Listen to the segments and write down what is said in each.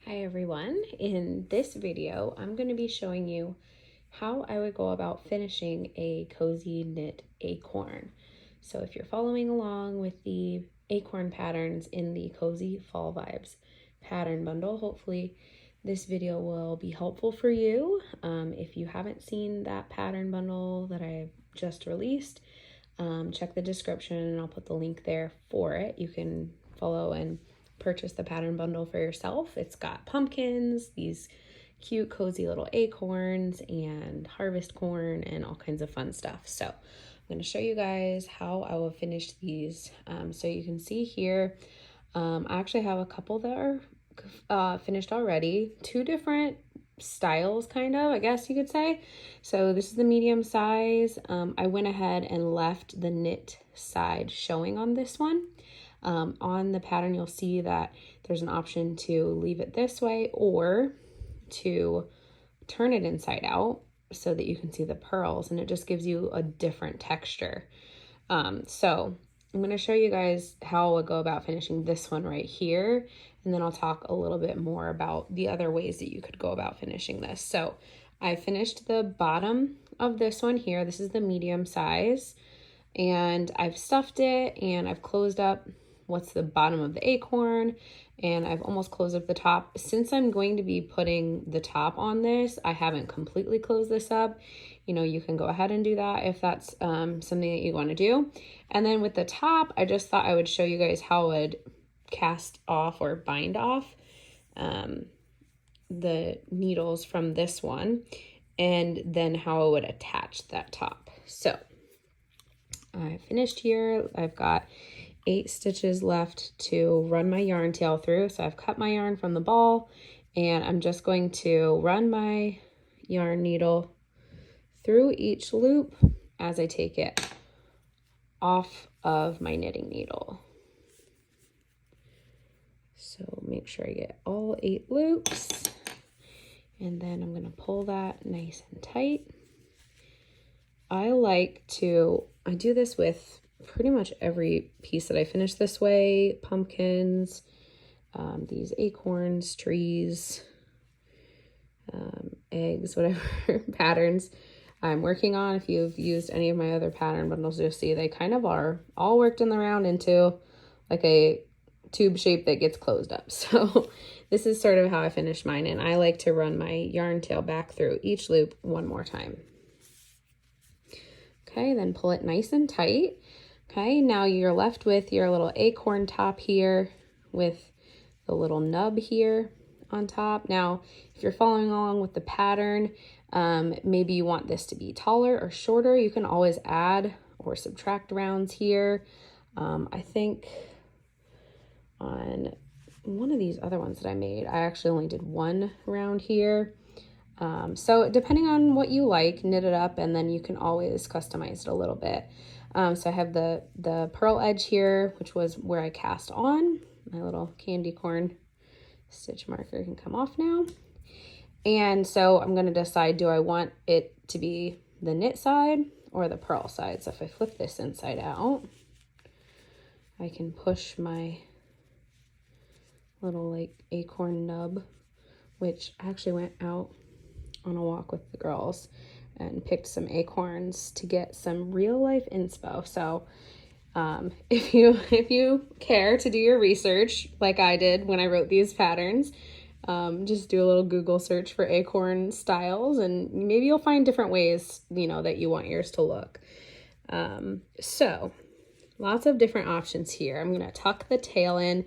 Hi everyone, in this video I'm going to be showing you how I would go about finishing a cozy knit acorn. So if you're following along with the acorn patterns in the Cozy Fall Vibes pattern bundle, hopefully this video will be helpful for you. If you haven't seen that pattern bundle that I've just released, check the description and I'll put the link there for it. You can follow and purchase the pattern bundle for yourself. It's got pumpkins, these cute cozy little acorns, and harvest corn, and all kinds of fun stuff. So I'm going to show you guys how I will finish these. So you can see here, I actually have a couple that are finished already. Two different styles, kind of, I guess you could say. So this is the medium size. I went ahead and left the knit side showing on this one. On the pattern, you'll see that there's an option to leave it this way or to turn it inside out so that you can see the pearls, and it just gives you a different texture. So I'm going to show you guys how I would go about finishing this one right here, and then I'll talk a little bit more about the other ways that you could go about finishing this. So I finished the bottom of this one here. This is the medium size, and I've stuffed it and I've closed up what's the bottom of the acorn, and I've almost closed up the top. Since I'm going to be putting the top on this, I haven't completely closed this up. You know, you can go ahead and do that if that's something that you want to do. And then with the top, I just thought I would show you guys how I would cast off or bind off the needles from this one, and then how I would attach that top. So I finished here. I've got 8 stitches left to run my yarn tail through. So I've cut my yarn from the ball, and I'm just going to run my yarn needle through each loop as I take it off of my knitting needle. So make sure I get all 8 loops, and then I'm going to pull that nice and tight. I do this with pretty much every piece that I finish this way. Pumpkins, these acorns, trees, eggs, whatever patterns I'm working on. If you've used any of my other pattern bundles, you'll see they kind of are all worked in the round into like a tube shape that gets closed up. So this is sort of how I finish mine, and I like to run my yarn tail back through each loop one more time. Okay, then pull it nice and tight. Okay, now you're left with your little acorn top here with the little nub here on top. Now, if you're following along with the pattern, maybe you want this to be taller or shorter. You can always add or subtract rounds here. I think on one of these other ones that I made, I actually only did 1 round here. So depending on what you like, knit it up, and then you can always customize it a little bit. So I have the pearl edge here, which was where I cast on. My little candy corn stitch marker can come off now. And so I'm going to decide, do I want it to be the knit side or the pearl side? So if I flip this inside out, I can push my little like acorn nub, which I actually went out on a walk with the girls and picked some acorns to get some real life inspo. So if you care to do your research like I did when I wrote these patterns, just do a little Google search for acorn styles, and maybe you'll find different ways, you know, that you want yours to look. So lots of different options here. I'm going to tuck the tail in.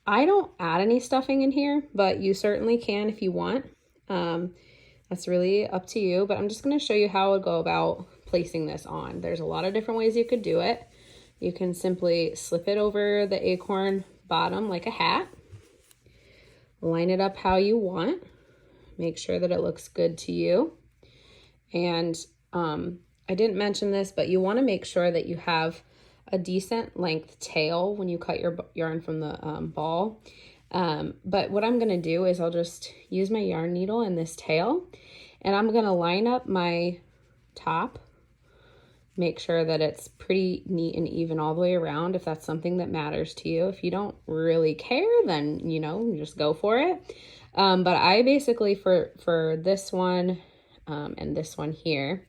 I don't add any stuffing in here, but you certainly can if you want. That's really up to you, but I'm just going to show you how I would go about placing this on. There's a lot of different ways you could do it. You can simply slip it over the acorn bottom like a hat, line it up how you want, make sure that it looks good to you. And I didn't mention this, but you want to make sure that you have a decent length tail when you cut your yarn from the ball. But what I'm going to do is I'll just use my yarn needle in this tail, and I'm going to line up my top, make sure that it's pretty neat and even all the way around if that's something that matters to you. If you don't really care, then, you know, just go for it. But I basically, for this one and this one here,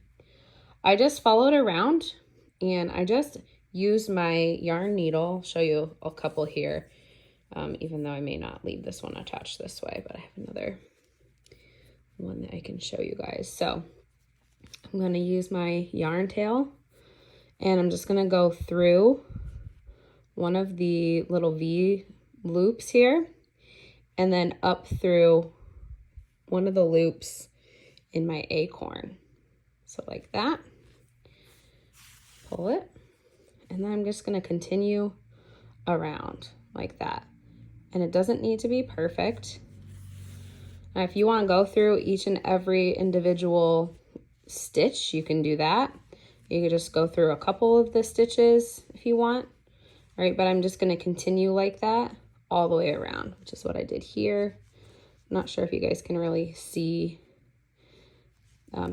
I just followed around and I just used my yarn needle. I'll show you a couple here, even though I may not leave this one attached this way, but I have another one that I can show you guys. So I'm going to use my yarn tail and I'm just going to go through one of the little V loops here and then up through one of the loops in my acorn. So like that, pull it, and then I'm just going to continue around like that. And it doesn't need to be perfect. Now, if you want to go through each and every individual stitch, you can do that. You could just go through a couple of the stitches if you want. All right, but I'm just going to continue like that all the way around, which is what I did here. I'm not sure if you guys can really see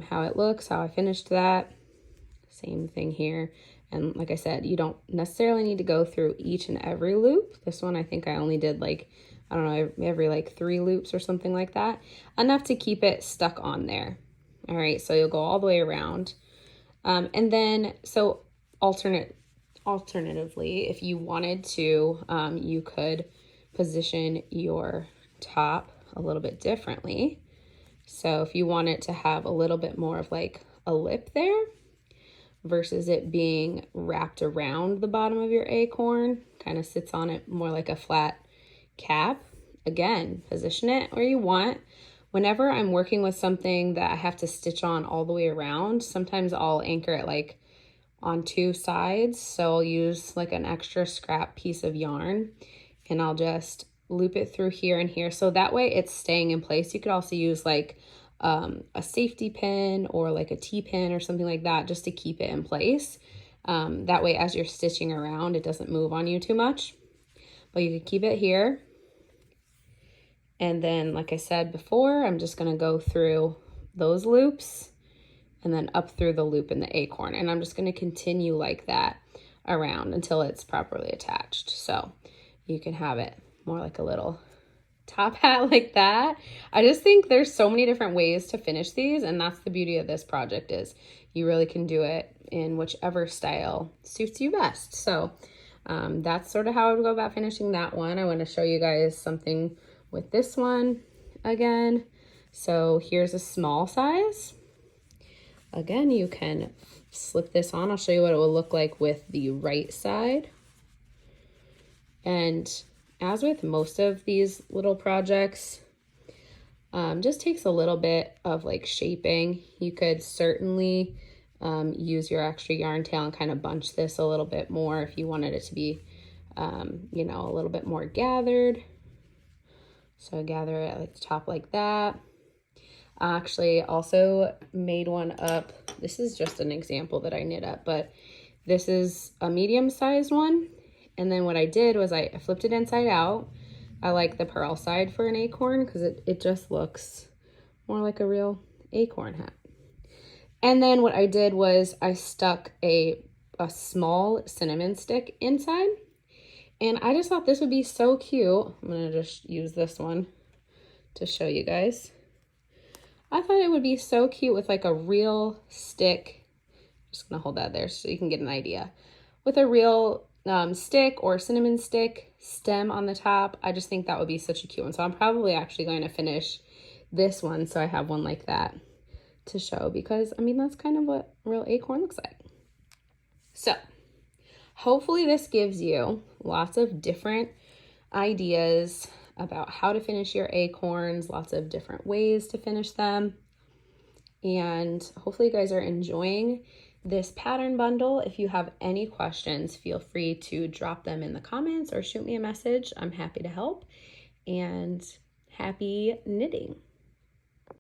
how it looks, how I finished that. Same thing here. And like I said, you don't necessarily need to go through each and every loop. This one, I think I only did like, I don't know, every like 3 loops or something like that. Enough to keep it stuck on there. All right, so you'll go all the way around. And then, so alternatively, if you wanted to, you could position your top a little bit differently. So if you want it to have a little bit more of like a lip there versus it being wrapped around the bottom of your acorn, kind of sits on it more like a flat cap. Again, position it where you want. Whenever I'm working with something that I have to stitch on all the way around, sometimes I'll anchor it like on 2 sides. So I'll use like an extra scrap piece of yarn and I'll just loop it through here and here. So that way it's staying in place. You could also use like a safety pin or like a T-pin or something like that just to keep it in place. That way as you're stitching around, it doesn't move on you too much. But you could keep it here. And then, like I said before, I'm just going to go through those loops and then up through the loop in the acorn. And I'm just going to continue like that around until it's properly attached. So you can have it more like a little top hat like that. I just think there's so many different ways to finish these. And that's the beauty of this project is you really can do it in whichever style suits you best. So that's sort of how I would go about finishing that one. I want to show you guys something with this one again. So here's a small size. Again, you can slip this on. I'll show you what it will look like with the right side. And as with most of these little projects, just takes a little bit of like shaping. You could certainly use your extra yarn tail and kind of bunch this a little bit more if you wanted it to be, you know, a little bit more gathered. So gather it at the top like that. I actually also made one up. This is just an example that I knit up, but this is a medium-sized one. And then what I did was I flipped it inside out. I like the pearl side for an acorn because it just looks more like a real acorn hat. And then what I did was I stuck a small cinnamon stick inside. And I just thought this would be so cute. I'm going to just use this one to show you guys. I thought it would be so cute with like a real stick. I'm just going to hold that there so you can get an idea. With a real stick or cinnamon stick stem on the top. I just think that would be such a cute one. So I'm probably actually going to finish this one so I have one like that to show because, I mean, that's kind of what real acorn looks like. So hopefully this gives you lots of different ideas about how to finish your acorns, lots of different ways to finish them. And hopefully you guys are enjoying this pattern bundle. If you have any questions, feel free to drop them in the comments or shoot me a message. I'm happy to help, and happy knitting.